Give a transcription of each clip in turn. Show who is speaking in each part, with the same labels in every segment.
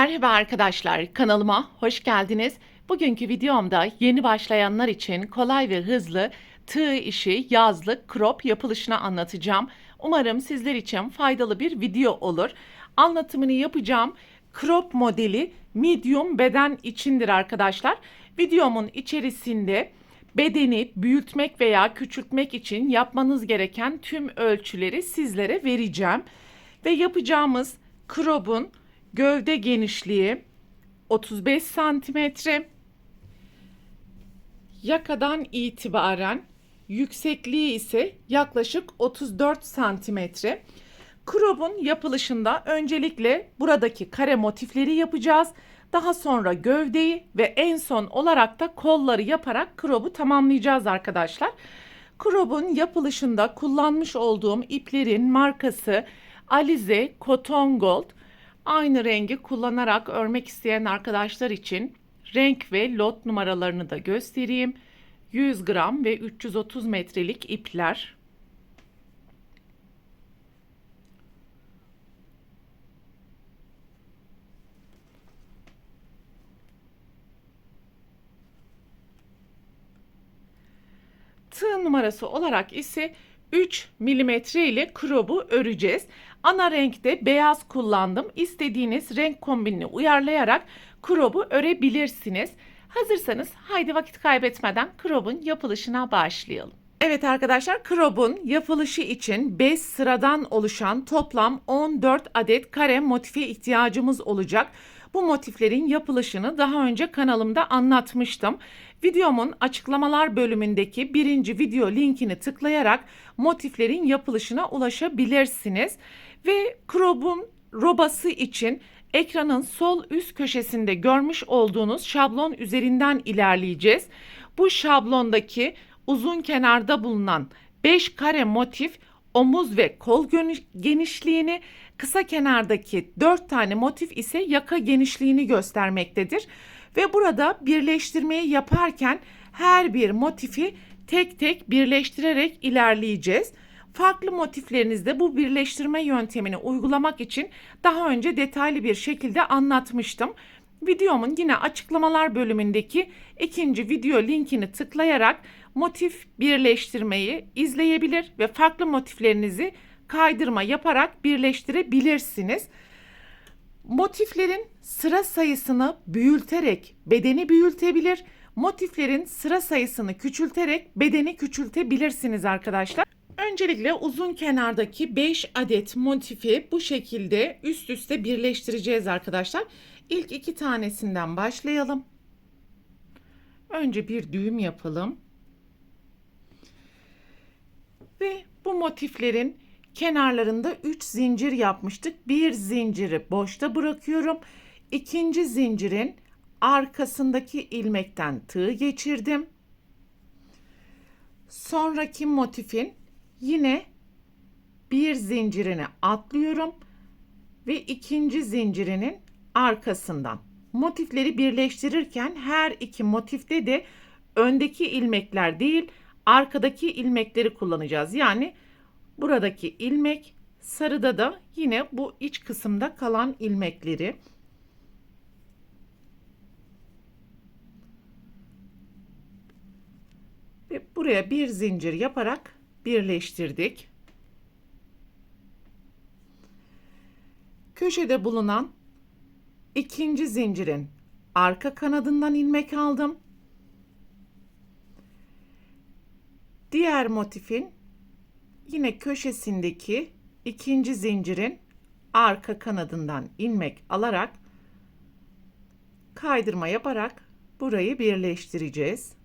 Speaker 1: Merhaba arkadaşlar, kanalıma hoş geldiniz. Bugünkü videomda yeni başlayanlar için kolay ve hızlı tığ işi yazlık crop yapılışını anlatacağım. Umarım sizler için faydalı bir video olur. Anlatımını yapacağım crop modeli medium beden içindir arkadaşlar. Videomun içerisinde bedeni büyütmek veya küçültmek için yapmanız gereken tüm ölçüleri sizlere vereceğim. Ve yapacağımız crop'un gövde genişliği 35 santimetre. Yakadan itibaren yüksekliği ise yaklaşık 34 santimetre. Crop'un yapılışında öncelikle buradaki kare motifleri yapacağız. Daha sonra gövdeyi ve en son olarak da kolları yaparak crop'u tamamlayacağız arkadaşlar. Crop'un yapılışında kullanmış olduğum iplerin markası Alize Cotton Gold. Aynı rengi kullanarak örmek isteyen arkadaşlar için renk ve lot numaralarını da göstereyim. 100 gram ve 330 metrelik ipler. Tığ numarası olarak ise 3 milimetre ile crop'u öreceğiz. Ana renkte beyaz kullandım. İstediğiniz renk kombinini uyarlayarak crop'u örebilirsiniz. Hazırsanız haydi vakit kaybetmeden crop'un yapılışına başlayalım. Evet arkadaşlar, crop'un yapılışı için 5 sıradan oluşan toplam 14 adet kare motife ihtiyacımız olacak. Bu motiflerin yapılışını daha önce kanalımda anlatmıştım. Videomun açıklamalar bölümündeki birinci video linkini tıklayarak motiflerin yapılışına ulaşabilirsiniz. Ve crop'un robası için ekranın sol üst köşesinde görmüş olduğunuz şablon üzerinden ilerleyeceğiz. Bu şablondaki uzun kenarda bulunan 5 kare motif omuz ve kol genişliğini, kısa kenardaki 4 tane motif ise yaka genişliğini göstermektedir. Ve burada birleştirmeyi yaparken her bir motifi tek tek birleştirerek ilerleyeceğiz. Farklı motiflerinizde bu birleştirme yöntemini uygulamak için daha önce detaylı bir şekilde anlatmıştım. Videomun yine açıklamalar bölümündeki ikinci video linkini tıklayarak motif birleştirmeyi izleyebilir ve farklı motiflerinizi kaydırma yaparak birleştirebilirsiniz. Motiflerin sıra sayısını büyüterek bedeni büyütebilir, motiflerin sıra sayısını küçülterek bedeni küçültebilirsiniz arkadaşlar. Öncelikle uzun kenardaki 5 adet motifi bu şekilde üst üste birleştireceğiz arkadaşlar. İlk 2 tanesinden başlayalım. Önce bir düğüm yapalım. Ve bu motiflerin kenarlarında 3 zincir yapmıştık. Bir zinciri boşta bırakıyorum. İkinci zincirin arkasındaki ilmekten tığ geçirdim. Sonraki motifin yine bir zincirini atlıyorum ve ikinci zincirinin arkasından. Motifleri birleştirirken her iki motifte de öndeki ilmekler değil, arkadaki ilmekleri kullanacağız. Yani buradaki ilmek, sarıda da yine bu iç kısımda kalan ilmekleri. Ve buraya bir zincir yaparak birleştirdik. Köşede bulunan ikinci zincirin arka kanadından ilmek aldım. Diğer motifin yine köşesindeki ikinci zincirin arka kanadından ilmek alarak kaydırma yaparak burayı birleştireceğiz.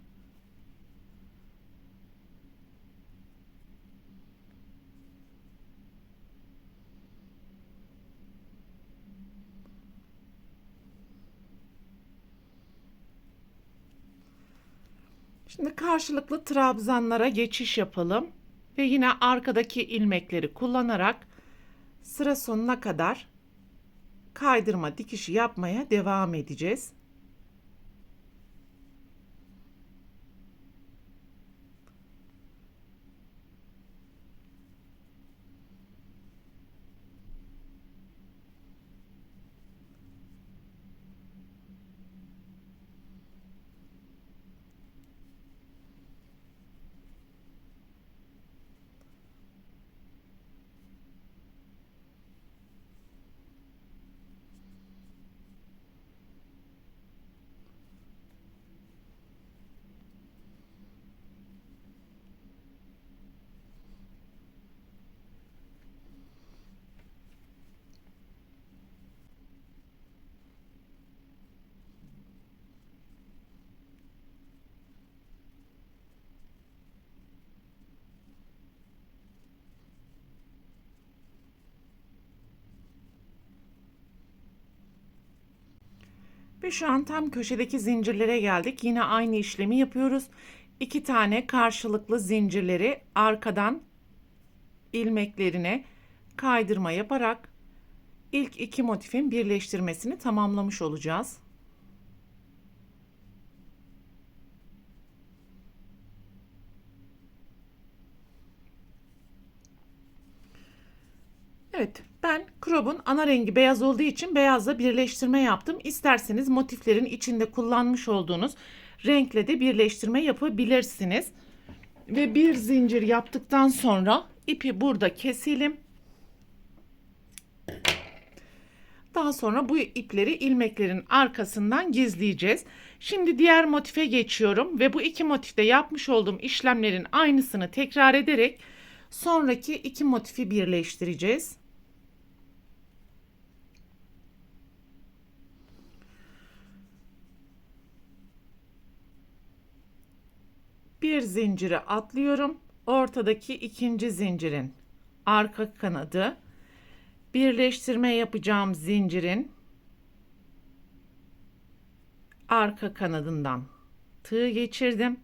Speaker 1: Şimdi karşılıklı trabzanlara geçiş yapalım ve yine arkadaki ilmekleri kullanarak sıra sonuna kadar kaydırma dikişi yapmaya devam edeceğiz. Ve şu an tam köşedeki zincirlere geldik. Yine aynı işlemi yapıyoruz. 2 tane karşılıklı zincirleri arkadan ilmeklerine kaydırma yaparak ilk 2 motifin birleştirmesini tamamlamış olacağız. Evet, ben crop'un ana rengi beyaz olduğu için beyazla birleştirme yaptım. İsterseniz motiflerin içinde kullanmış olduğunuz renkle de birleştirme yapabilirsiniz. Ve bir zincir yaptıktan sonra ipi burada keselim. Daha sonra bu ipleri ilmeklerin arkasından gizleyeceğiz. Şimdi diğer motife geçiyorum ve bu 2 motifte yapmış olduğum işlemlerin aynısını tekrar ederek sonraki 2 motifi birleştireceğiz. Bir zinciri atlıyorum. Ortadaki ikinci zincirin arka kanadı, birleştirme yapacağım zincirin arka kanadından tığ geçirdim.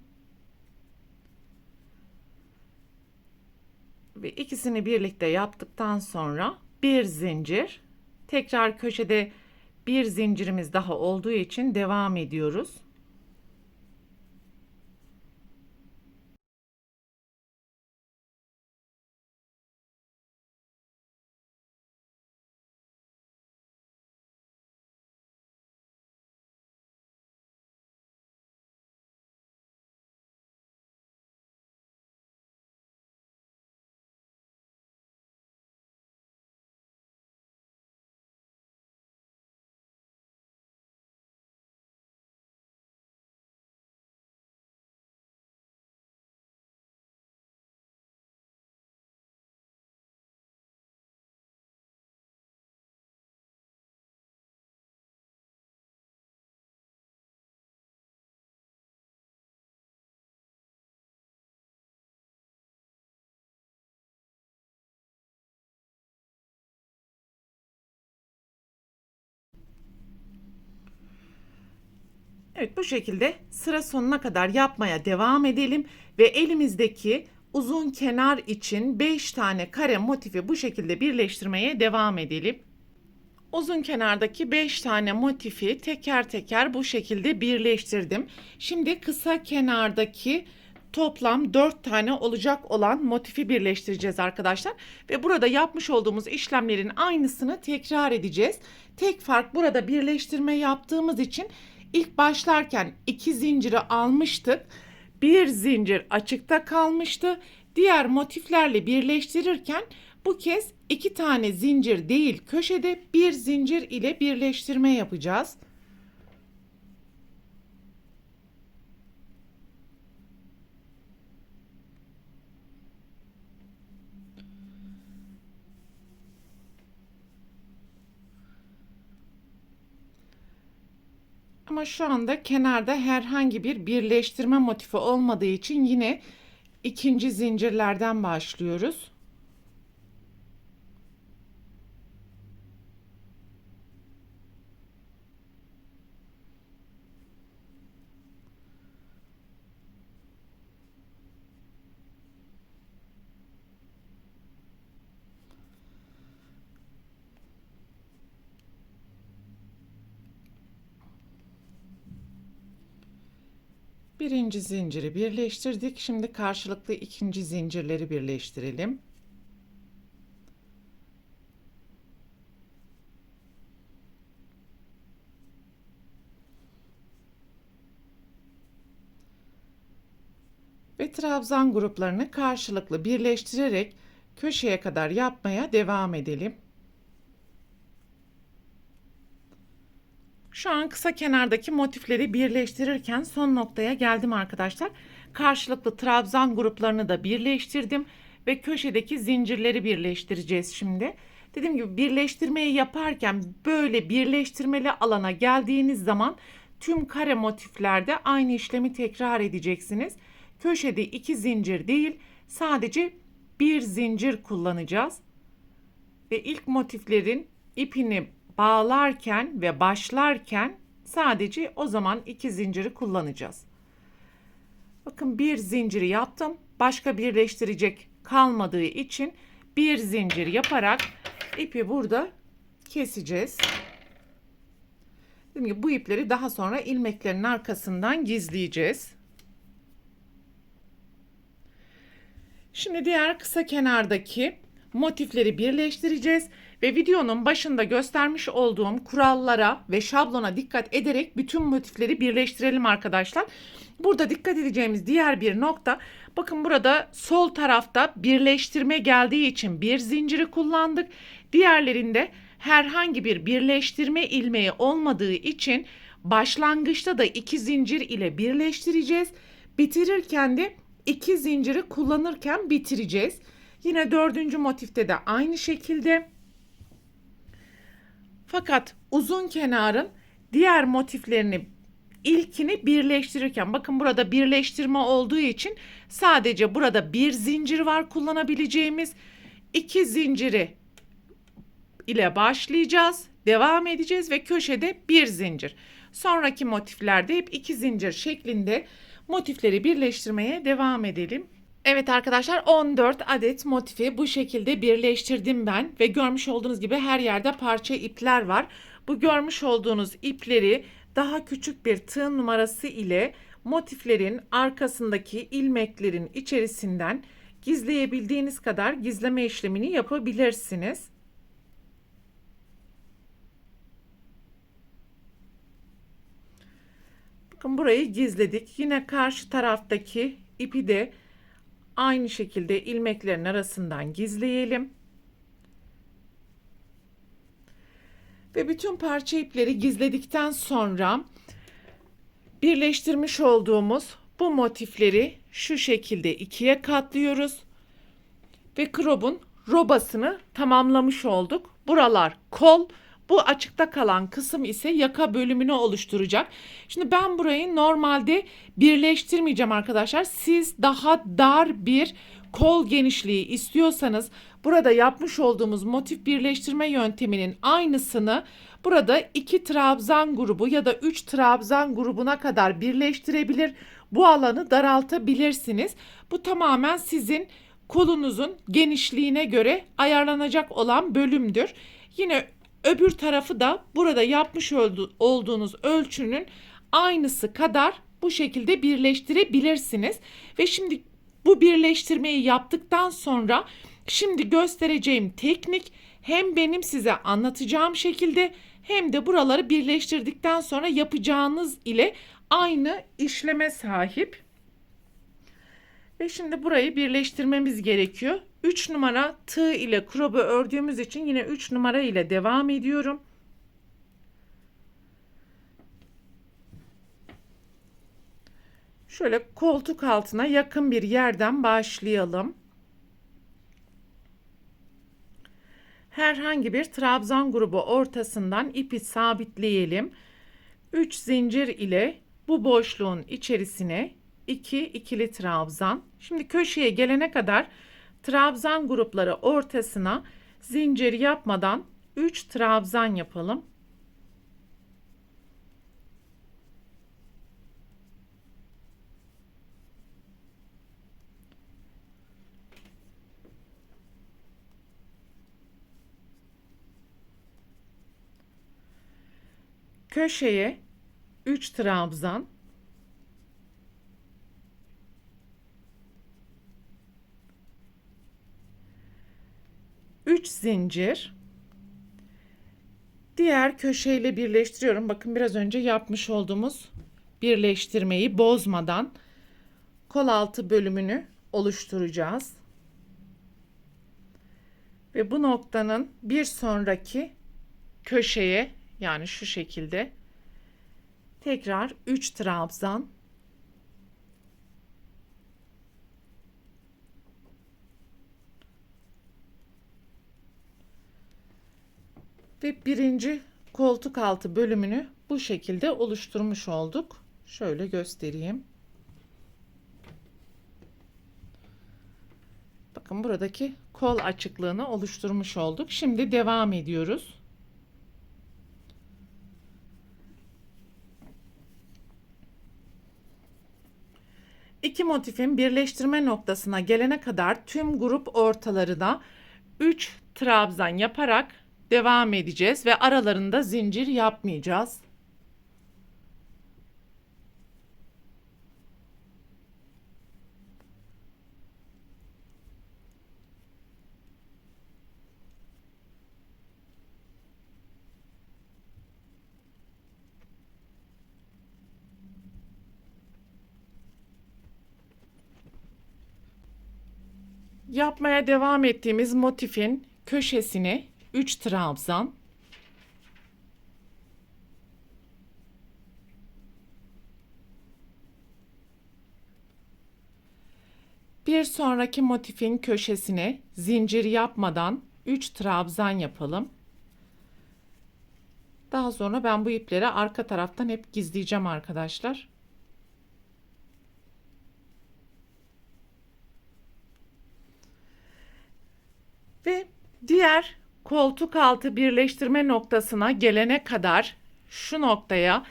Speaker 1: Ve ikisini birlikte yaptıktan sonra bir zincir, tekrar köşede bir zincirimiz daha olduğu için devam ediyoruz. Evet, bu şekilde sıra sonuna kadar yapmaya devam edelim ve elimizdeki uzun kenar için 5 tane kare motifi bu şekilde birleştirmeye devam edelim. Uzun kenardaki 5 tane motifi teker teker bu şekilde birleştirdim. Şimdi kısa kenardaki toplam 4 tane olacak olan motifi birleştireceğiz arkadaşlar. Ve burada yapmış olduğumuz işlemlerin aynısını tekrar edeceğiz. Tek fark, burada birleştirme yaptığımız için ilk başlarken 2 zinciri almıştık. Bir zincir açıkta kalmıştı. Diğer motiflerle birleştirirken bu kez 2 tane zincir değil, köşede bir zincir ile birleştirme yapacağız. Ama şu anda kenarda herhangi bir birleştirme motifi olmadığı için yine ikinci zincirlerden başlıyoruz. Birinci zinciri birleştirdik. Şimdi karşılıklı ikinci zincirleri birleştirelim. Ve trabzan gruplarını karşılıklı birleştirerek köşeye kadar yapmaya devam edelim. Şu an kısa kenardaki motifleri birleştirirken son noktaya geldim arkadaşlar. Karşılıklı trabzan gruplarını da birleştirdim ve köşedeki zincirleri birleştireceğiz şimdi. Dediğim gibi birleştirmeyi yaparken böyle birleştirmeli alana geldiğiniz zaman tüm kare motiflerde aynı işlemi tekrar edeceksiniz. Köşede 2 zincir değil, sadece bir zincir kullanacağız. Ve ilk motiflerin ipini bağlarken ve başlarken Sadece o zaman 2 zinciri kullanacağız. Bakın bir zinciri yaptım. Başka birleştirecek kalmadığı için bir zincir yaparak ipi burada keseceğiz. Dediğim gibi bu ipleri daha sonra ilmeklerin arkasından gizleyeceğiz. Şimdi diğer kısa kenardaki motifleri birleştireceğiz ve videonun başında göstermiş olduğum kurallara ve şablona dikkat ederek bütün motifleri birleştirelim arkadaşlar. Burada dikkat edeceğimiz diğer bir nokta, bakın burada sol tarafta birleştirme geldiği için bir zinciri kullandık. Diğerlerinde herhangi bir birleştirme ilmeği olmadığı için başlangıçta da 2 zincir ile birleştireceğiz. Bitirirken de 2 zinciri kullanırken bitireceğiz. Yine 4. motifte de aynı şekilde. Fakat uzun kenarın diğer motiflerini ilkini birleştirirken, bakın burada birleştirme olduğu için sadece burada bir zincir var kullanabileceğimiz. 2 zinciri ile başlayacağız, devam edeceğiz ve köşede bir zincir. Sonraki motiflerde hep 2 zincir şeklinde motifleri birleştirmeye devam edelim. Evet arkadaşlar, 14 adet motifi bu şekilde birleştirdim ben ve görmüş olduğunuz gibi her yerde parça ipler var. Bu görmüş olduğunuz ipleri daha küçük bir tığ numarası ile motiflerin arkasındaki ilmeklerin içerisinden gizleyebildiğiniz kadar gizleme işlemini yapabilirsiniz. Bakın burayı gizledik. Yine karşı taraftaki ipi de aynı şekilde ilmeklerin arasından gizleyelim. Ve bütün parça ipleri gizledikten sonra birleştirmiş olduğumuz bu motifleri şu şekilde ikiye katlıyoruz. Ve crop'un robasını tamamlamış olduk. Buralar kol, bu açıkta kalan kısım ise yaka bölümünü oluşturacak. Şimdi ben burayı normalde birleştirmeyeceğim arkadaşlar. Siz daha dar bir kol genişliği istiyorsanız burada yapmış olduğumuz motif birleştirme yönteminin aynısını burada 2 trabzan grubu ya da 3 trabzan grubuna kadar birleştirebilir. Bu alanı daraltabilirsiniz. Bu tamamen sizin kolunuzun genişliğine göre ayarlanacak olan bölümdür. Yine öbür tarafı da burada yapmış olduğunuz ölçünün aynısı kadar bu şekilde birleştirebilirsiniz. Ve şimdi bu birleştirmeyi yaptıktan sonra şimdi göstereceğim teknik hem benim size anlatacağım şekilde hem de buraları birleştirdikten sonra yapacağınız ile aynı işleme sahip. Ve şimdi burayı birleştirmemiz gerekiyor. 3 numara tığ ile crop'u ördüğümüz için yine 3 numara ile devam ediyorum. Şöyle koltuk altına yakın bir yerden başlayalım. Herhangi bir trabzan grubu ortasından ipi sabitleyelim. 3 zincir ile bu boşluğun içerisine 2 ikili trabzan. Şimdi köşeye gelene kadar trabzan grupları ortasına zincir yapmadan 3 trabzan yapalım. Köşeye 3 trabzan. Üç zincir. Diğer köşeyle birleştiriyorum. Bakın biraz önce yapmış olduğumuz birleştirmeyi bozmadan kol altı bölümünü oluşturacağız. Ve bu noktanın bir sonraki köşeye, yani şu şekilde tekrar 3 trabzan. Ve birinci koltuk altı bölümünü bu şekilde oluşturmuş olduk. Şöyle göstereyim. Bakın buradaki kol açıklığını oluşturmuş olduk. Şimdi devam ediyoruz. İki motifin birleştirme noktasına gelene kadar tüm grup ortalarına 3 trabzan yaparak devam edeceğiz ve aralarında zincir yapmayacağız. Yapmaya devam ettiğimiz motifin köşesine 3 trabzan, bir sonraki motifin köşesine zincir yapmadan 3 trabzan yapalım. Daha sonra ben bu ipleri arka taraftan hep gizleyeceğim arkadaşlar. Ve diğer koltuk altı birleştirme noktasına gelene kadar şu noktaya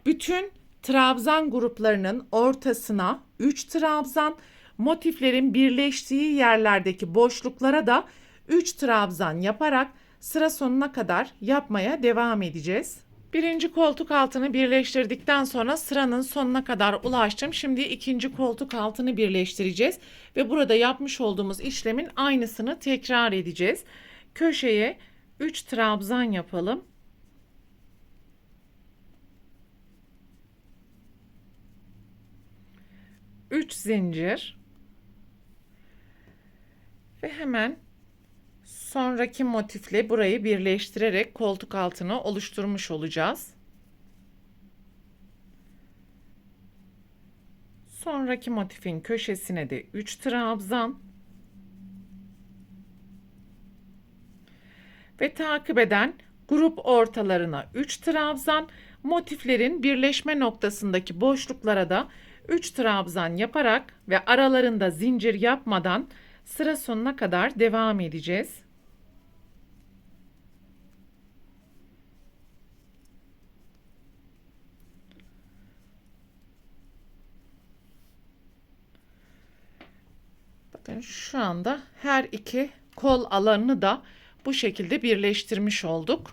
Speaker 1: bütün trabzan gruplarının ortasına 3 trabzan, motiflerin birleştiği yerlerdeki boşluklara da 3 trabzan yaparak sıra sonuna kadar yapmaya devam edeceğiz. Birinci koltuk altını birleştirdikten sonra sıranın sonuna kadar ulaştım. Şimdi ikinci koltuk altını birleştireceğiz ve burada yapmış olduğumuz işlemin aynısını tekrar edeceğiz. Köşeye 3 trabzan yapalım. Üç zincir ve hemen sonraki motifle burayı birleştirerek koltuk altını oluşturmuş olacağız. Sonraki motifin köşesine de 3 trabzan ve takip eden grup ortalarına 3 trabzan, motiflerin birleşme noktasındaki boşluklara da 3 trabzan yaparak ve aralarında zincir yapmadan sıra sonuna kadar devam edeceğiz. Bakın şu anda her iki kol alanını da bu şekilde birleştirmiş olduk.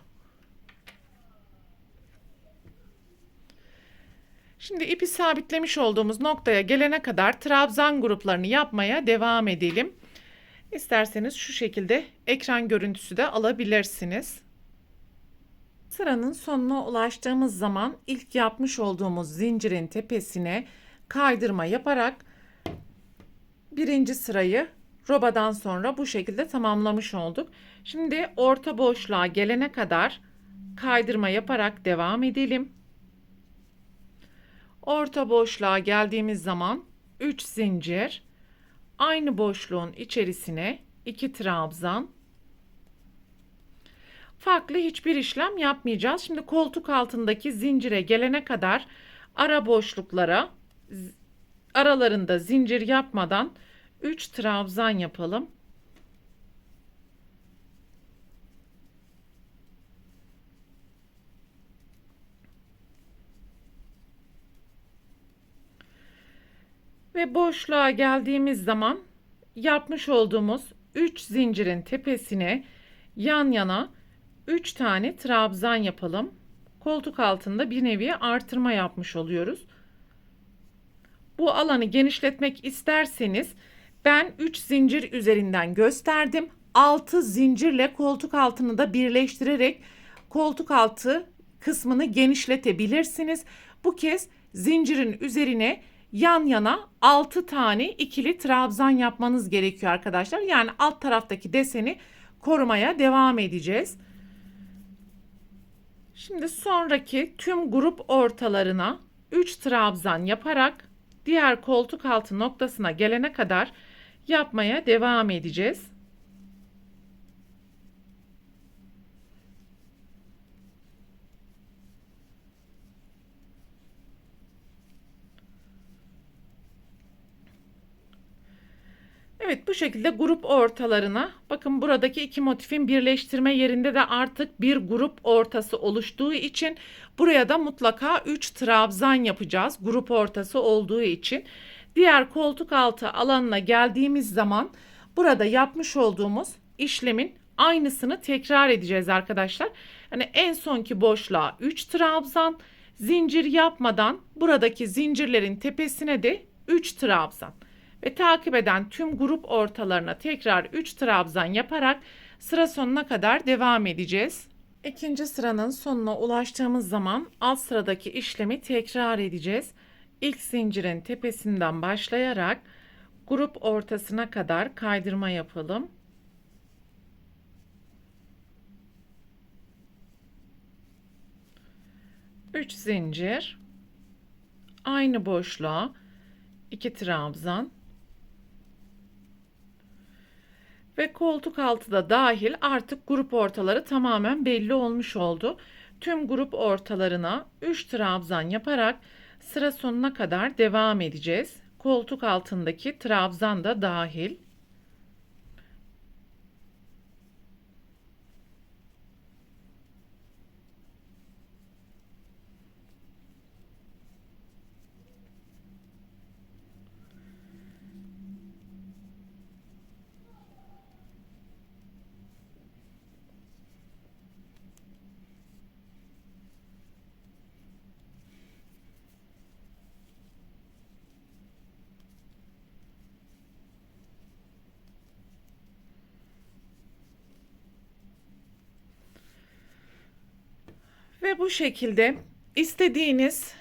Speaker 1: Şimdi ipi sabitlemiş olduğumuz noktaya gelene kadar trabzan gruplarını yapmaya devam edelim. İsterseniz şu şekilde ekran görüntüsü de alabilirsiniz. Sıranın sonuna ulaştığımız zaman ilk yapmış olduğumuz zincirin tepesine kaydırma yaparak birinci sırayı robadan sonra bu şekilde tamamlamış olduk. Şimdi orta boşluğa gelene kadar kaydırma yaparak devam edelim. Orta boşluğa geldiğimiz zaman 3 zincir, aynı boşluğun içerisine 2 trabzan. Farklı hiçbir işlem yapmayacağız. Şimdi koltuk altındaki zincire gelene kadar ara boşluklara aralarında zincir yapmadan 3 trabzan yapalım. Ve boşluğa geldiğimiz zaman yapmış olduğumuz 3 zincirin tepesine yan yana 3 tane trabzan yapalım. Koltuk altında bir nevi artırma yapmış oluyoruz. Bu alanı genişletmek isterseniz ben 3 zincir üzerinden gösterdim. 6 zincirle koltuk altını da birleştirerek koltuk altı kısmını genişletebilirsiniz. Bu kez zincirin üzerine yan yana 6 tane ikili trabzan yapmanız gerekiyor arkadaşlar. Yani alt taraftaki deseni korumaya devam edeceğiz. Şimdi sonraki tüm grup ortalarına 3 trabzan yaparak diğer koltuk altı noktasına gelene kadar yapmaya devam edeceğiz. Evet, bu şekilde grup ortalarına bakın, buradaki iki motifin birleştirme yerinde de artık bir grup ortası oluştuğu için buraya da mutlaka 3 trabzan yapacağız grup ortası olduğu için. Diğer koltuk altı alanına geldiğimiz zaman burada yapmış olduğumuz işlemin aynısını tekrar edeceğiz arkadaşlar. Hani en sonki boşluğa 3 trabzan, zincir yapmadan buradaki zincirlerin tepesine de 3 trabzan ve takip eden tüm grup ortalarına tekrar 3 trabzan yaparak sıra sonuna kadar devam edeceğiz. İkinci sıranın sonuna ulaştığımız zaman alt sıradaki işlemi tekrar edeceğiz. İlk zincirin tepesinden başlayarak grup ortasına kadar kaydırma yapalım. Üç zincir, aynı boşluğa 2 trabzan ve koltuk altı da dahil artık grup ortaları tamamen belli olmuş oldu. Tüm grup ortalarına 3 trabzan yaparak sıra sonuna kadar devam edeceğiz. Koltuk altındaki trabzan da dahil. Ve bu şekilde istediğiniz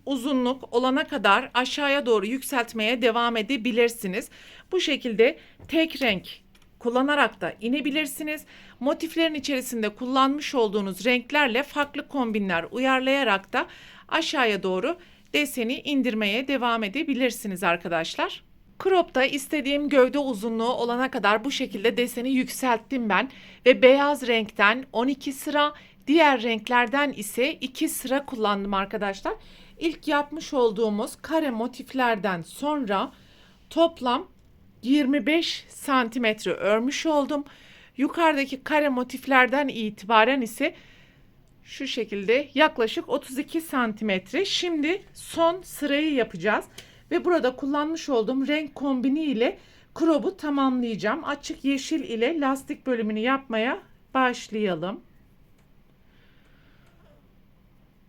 Speaker 1: uzunluk olana kadar aşağıya doğru yükseltmeye devam edebilirsiniz. Bu şekilde tek renk kullanarak da inebilirsiniz. Motiflerin içerisinde kullanmış olduğunuz renklerle farklı kombinler uyarlayarak da aşağıya doğru deseni indirmeye devam edebilirsiniz arkadaşlar. Crop'ta istediğim gövde uzunluğu olana kadar bu şekilde deseni yükselttim ben ve beyaz renkten 12 sıra, diğer renklerden ise 2 sıra kullandım arkadaşlar. İlk yapmış olduğumuz kare motiflerden sonra toplam 25 santimetre örmüş oldum. Yukarıdaki kare motiflerden itibaren ise şu şekilde yaklaşık 32 santimetre. Şimdi son sırayı yapacağız ve burada kullanmış olduğum renk kombini ile crop'u tamamlayacağım. Açık yeşil ile lastik bölümünü yapmaya başlayalım.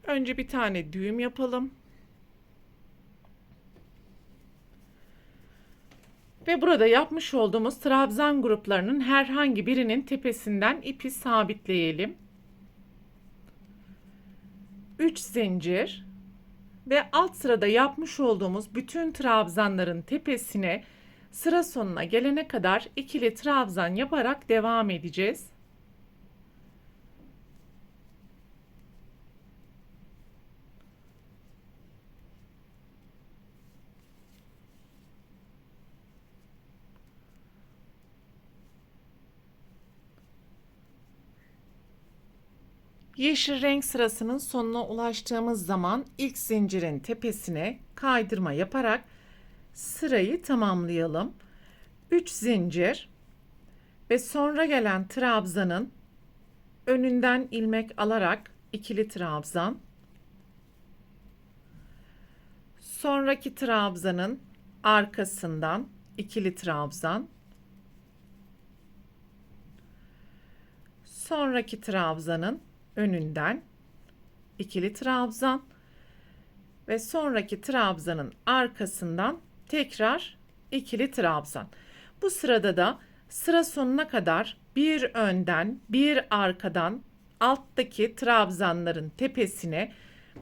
Speaker 1: Önce bir tane düğüm yapalım. Ve burada yapmış olduğumuz trabzan gruplarının herhangi birinin tepesinden ipi sabitleyelim. 3 zincir ve alt sırada yapmış olduğumuz bütün trabzanların tepesine sıra sonuna gelene kadar ikili trabzan yaparak devam edeceğiz. Yeşil renk sırasının sonuna ulaştığımız zaman ilk zincirin tepesine kaydırma yaparak sırayı tamamlayalım. 3 zincir ve sonra gelen trabzanın önünden ilmek alarak ikili trabzan, sonraki trabzanın arkasından ikili trabzan, sonraki trabzanın önünden ikili trabzan ve sonraki trabzanın arkasından tekrar ikili trabzan. Bu sırada da sıra sonuna kadar bir önden bir arkadan alttaki trabzanların tepesine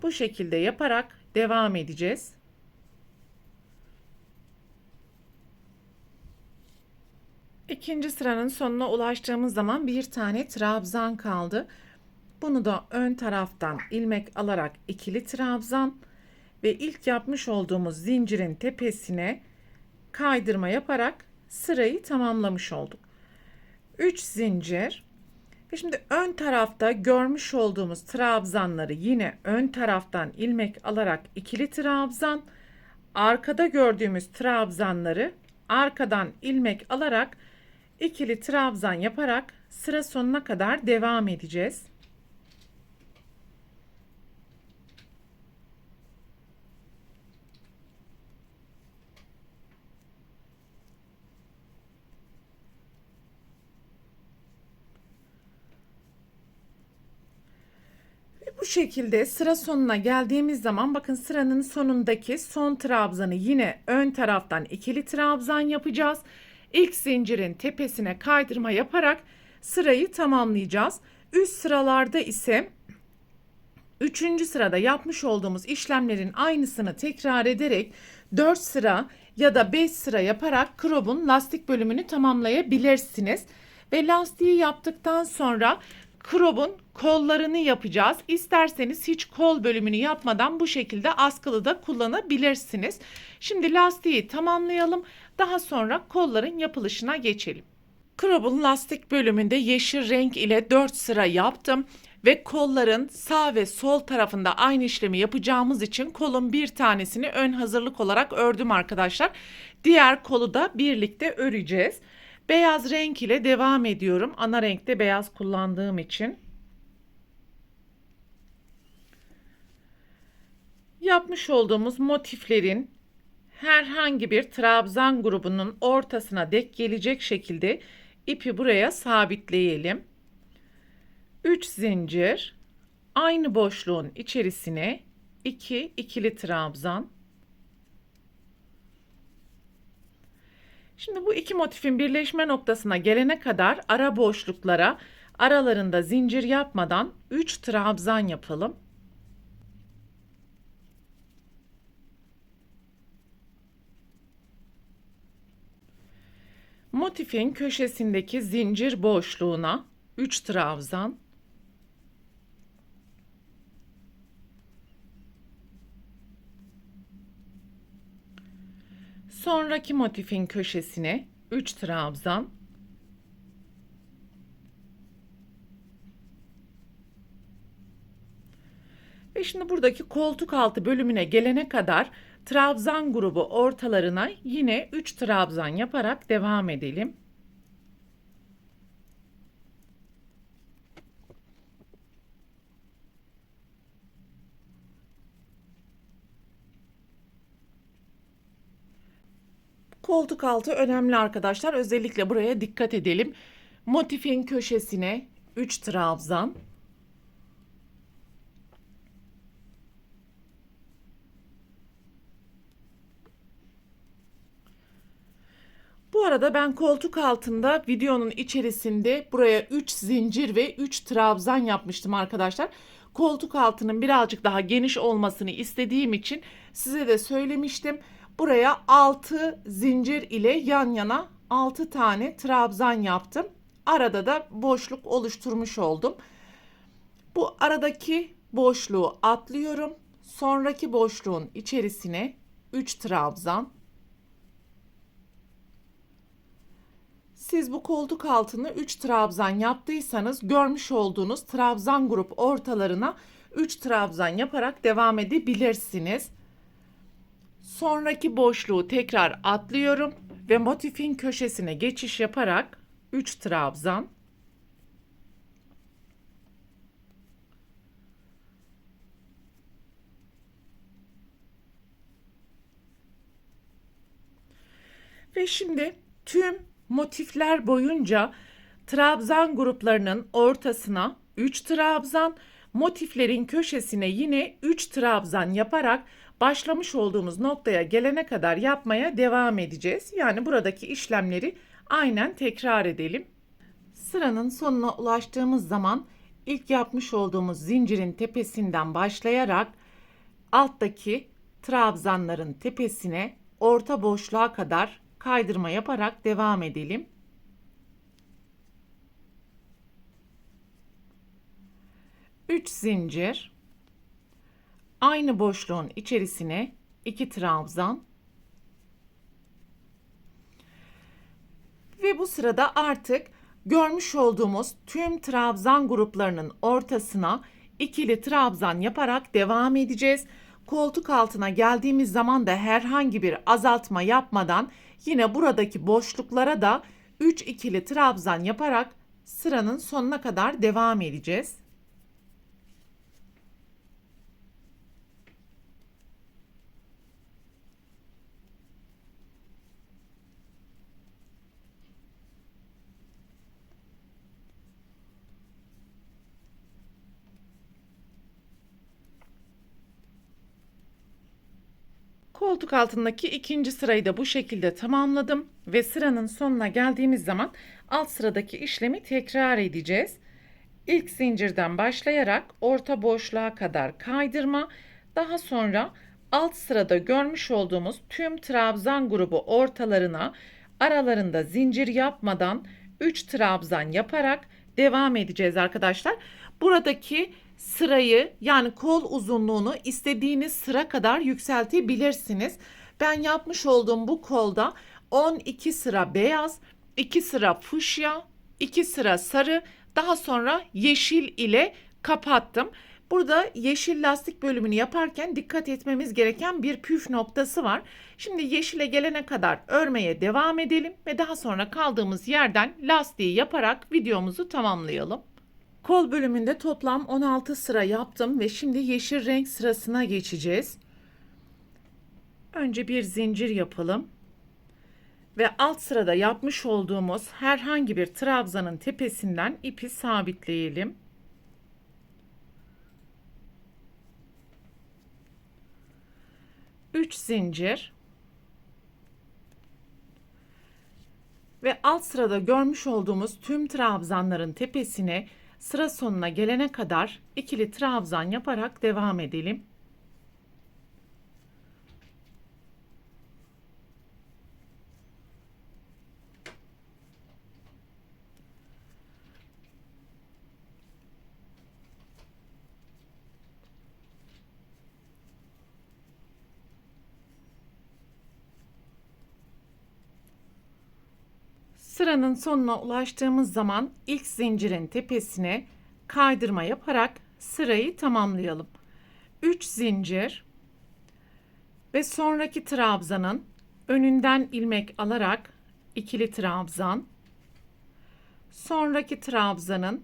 Speaker 1: bu şekilde yaparak devam edeceğiz. İkinci sıranın sonuna ulaştığımız zaman bir tane trabzan kaldı. Bunu da ön taraftan ilmek alarak ikili trabzan ve ilk yapmış olduğumuz zincirin tepesine kaydırma yaparak sırayı tamamlamış olduk. 3 zincir ve şimdi ön tarafta görmüş olduğumuz trabzanları yine ön taraftan ilmek alarak ikili trabzan, arkada gördüğümüz trabzanları arkadan ilmek alarak ikili trabzan yaparak sıra sonuna kadar devam edeceğiz. şekilde sıra sonuna geldiğimiz zaman bakın sıranın sonundaki son trabzanı yine ön taraftan ikili trabzan yapacağız. İlk zincirin tepesine kaydırma yaparak sırayı tamamlayacağız. Üst sıralarda ise 3. sırada yapmış olduğumuz işlemlerin aynısını tekrar ederek 4 sıra ya da 5 sıra yaparak crob'un lastik bölümünü tamamlayabilirsiniz. Ve lastiği yaptıktan sonra crob'un kollarını yapacağız. İsterseniz hiç kol bölümünü yapmadan bu şekilde askılı da kullanabilirsiniz. Şimdi lastiği tamamlayalım. Daha sonra kolların yapılışına geçelim. Crob'un lastik bölümünde yeşil renk ile 4 sıra yaptım. Ve kolların sağ ve sol tarafında aynı işlemi yapacağımız için kolun bir tanesini ön hazırlık olarak ördüm arkadaşlar. Diğer kolu da birlikte öreceğiz. Beyaz renk ile devam ediyorum. Ana renkte beyaz kullandığım için. Yapmış olduğumuz motiflerin herhangi bir trabzan grubunun ortasına denk gelecek şekilde ipi buraya sabitleyelim. 3 zincir, aynı boşluğun içerisine 2 ikili trabzan. Şimdi bu iki motifin birleşme noktasına gelene kadar ara boşluklara aralarında zincir yapmadan 3 trabzan yapalım. Motifin köşesindeki zincir boşluğuna 3 trabzan. Sonraki motifin köşesine 3 trabzan. Ve şimdi buradaki koltuk altı bölümüne gelene kadar trabzan grubu ortalarına yine 3 trabzan yaparak devam edelim. Koltuk altı önemli arkadaşlar. Özellikle buraya dikkat edelim. Motifin köşesine 3 trabzan. Bu arada ben koltuk altında videonun içerisinde buraya 3 zincir ve 3 trabzan yapmıştım arkadaşlar. Koltuk altının birazcık daha geniş olmasını istediğim için size de söylemiştim. Buraya 6 zincir ile yan yana 6 tane trabzan yaptım. Arada da boşluk oluşturmuş oldum. Bu aradaki boşluğu atlıyorum. Sonraki boşluğun içerisine 3 trabzan. Siz bu koltuk altını 3 trabzan yaptıysanız görmüş olduğunuz trabzan grup ortalarına 3 trabzan yaparak devam edebilirsiniz. Sonraki boşluğu tekrar atlıyorum ve motifin köşesine geçiş yaparak 3 trabzan. Ve şimdi tüm motifler boyunca trabzan gruplarının ortasına 3 trabzan, motiflerin köşesine yine 3 trabzan yaparak başlamış olduğumuz noktaya gelene kadar yapmaya devam edeceğiz. Yani buradaki işlemleri aynen tekrar edelim. Sıranın sonuna ulaştığımız zaman ilk yapmış olduğumuz zincirin tepesinden başlayarak alttaki trabzanların tepesine orta boşluğa kadar kaydırma yaparak devam edelim. Üç zincir, aynı boşluğun içerisine 2 trabzan ve bu sırada artık görmüş olduğumuz tüm trabzan gruplarının ortasına ikili trabzan yaparak devam edeceğiz. Koltuk altına geldiğimiz zaman da herhangi bir azaltma yapmadan yine buradaki boşluklara da 3 ikili trabzan yaparak sıranın sonuna kadar devam edeceğiz. Koltuk altındaki ikinci sırayı da bu şekilde tamamladım ve sıranın sonuna geldiğimiz zaman alt sıradaki işlemi tekrar edeceğiz. İlk zincirden başlayarak orta boşluğa kadar kaydırma, daha sonra alt sırada görmüş olduğumuz tüm trabzan grubu ortalarına aralarında zincir yapmadan 3 trabzan yaparak devam edeceğiz arkadaşlar. Buradaki sırayı, yani kol uzunluğunu istediğiniz sıra kadar yükseltebilirsiniz. Ben yapmış olduğum bu kolda 12 sıra beyaz, 2 sıra fuşya, 2 sıra sarı, daha sonra yeşil ile kapattım. Burada yeşil lastik bölümünü yaparken dikkat etmemiz gereken bir püf noktası var. Şimdi yeşile gelene kadar örmeye devam edelim ve daha sonra kaldığımız yerden lastiği yaparak videomuzu tamamlayalım. Kol bölümünde toplam 16 sıra yaptım ve şimdi yeşil renk sırasına geçeceğiz. Önce bir zincir yapalım. Ve alt sırada yapmış olduğumuz herhangi bir trabzanın tepesinden ipi sabitleyelim. Üç zincir ve alt sırada görmüş olduğumuz tüm trabzanların tepesine sıra sonuna gelene kadar ikili trabzan yaparak devam edelim. Sıranın sonuna ulaştığımız zaman ilk zincirin tepesine kaydırma yaparak sırayı tamamlayalım. 3 zincir ve sonraki trabzanın önünden ilmek alarak ikili trabzan, sonraki trabzanın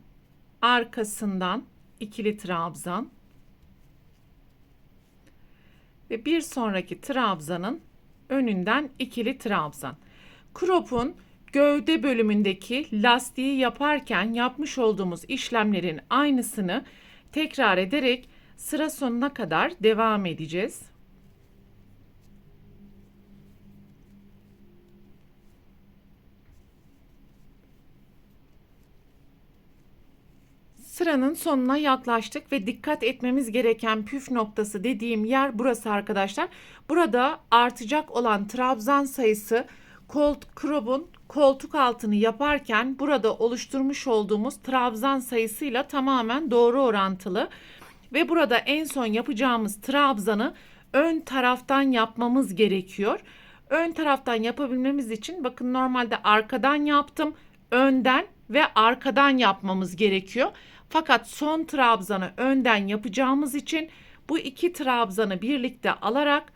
Speaker 1: arkasından ikili trabzan ve bir sonraki trabzanın önünden ikili trabzan. Crop'un gövde bölümündeki lastiği yaparken yapmış olduğumuz işlemlerin aynısını tekrar ederek sıra sonuna kadar devam edeceğiz. Sıranın sonuna yaklaştık ve dikkat etmemiz gereken püf noktası dediğim yer burası arkadaşlar. Burada artacak olan trabzan sayısı crop'un koltuk altını yaparken burada oluşturmuş olduğumuz trabzan sayısıyla tamamen doğru orantılı. Ve burada en son yapacağımız trabzanı ön taraftan yapmamız gerekiyor. Ön taraftan yapabilmemiz için bakın normalde arkadan yaptım. Önden ve arkadan yapmamız gerekiyor. Fakat son trabzanı önden yapacağımız için bu iki trabzanı birlikte alarak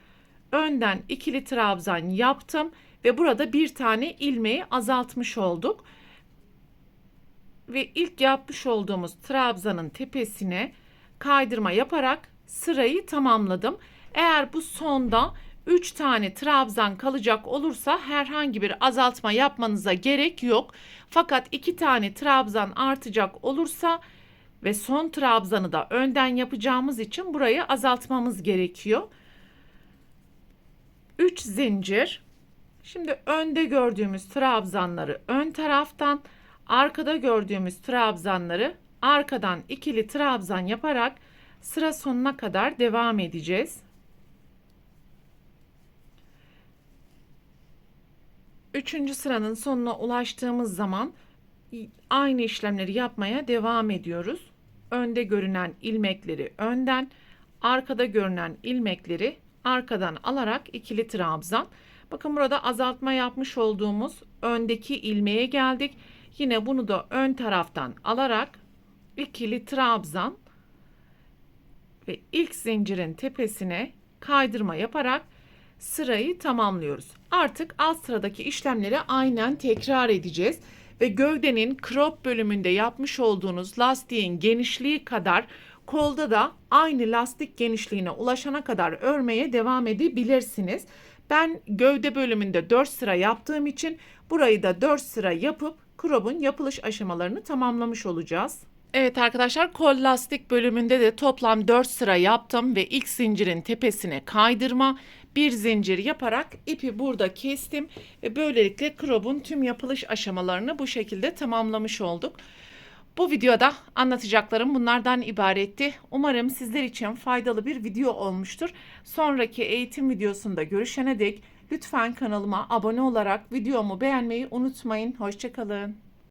Speaker 1: önden ikili trabzan yaptım ve burada bir tane ilmeği azaltmış olduk. Ve ilk yapmış olduğumuz trabzanın tepesine kaydırma yaparak sırayı tamamladım. Eğer bu sonda 3 tane trabzan kalacak olursa herhangi bir azaltma yapmanıza gerek yok. Fakat 2 tane trabzan artacak olursa ve son trabzanı da önden yapacağımız için burayı azaltmamız gerekiyor. 3 zincir. Şimdi önde gördüğümüz trabzanları ön taraftan, arkada gördüğümüz trabzanları arkadan ikili trabzan yaparak sıra sonuna kadar devam edeceğiz. Üçüncü sıranın sonuna ulaştığımız zaman aynı işlemleri yapmaya devam ediyoruz. Önde görünen ilmekleri önden, arkada görünen ilmekleri arkadan alarak ikili trabzan. Bakın burada azaltma yapmış olduğumuz öndeki ilmeğe geldik. Yine bunu da ön taraftan alarak ikili trabzan ve ilk zincirin tepesine kaydırma yaparak sırayı tamamlıyoruz. Artık alt sıradaki işlemleri aynen tekrar edeceğiz ve gövdenin crop bölümünde yapmış olduğunuz lastiğin genişliği kadar kolda da aynı lastik genişliğine ulaşana kadar örmeye devam edebilirsiniz. Ben gövde bölümünde 4 sıra yaptığım için burayı da 4 sıra yapıp crop'un yapılış aşamalarını tamamlamış olacağız. Evet arkadaşlar, kol lastik bölümünde de toplam 4 sıra yaptım ve ilk zincirin tepesine kaydırma, bir zincir yaparak ipi burada kestim ve böylelikle crob'un tüm yapılış aşamalarını bu şekilde tamamlamış olduk. Bu videoda anlatacaklarım bunlardan ibaretti. Umarım sizler için faydalı bir video olmuştur. Sonraki eğitim videosunda görüşene dek lütfen kanalıma abone olarak videomu beğenmeyi unutmayın. Hoşça kalın.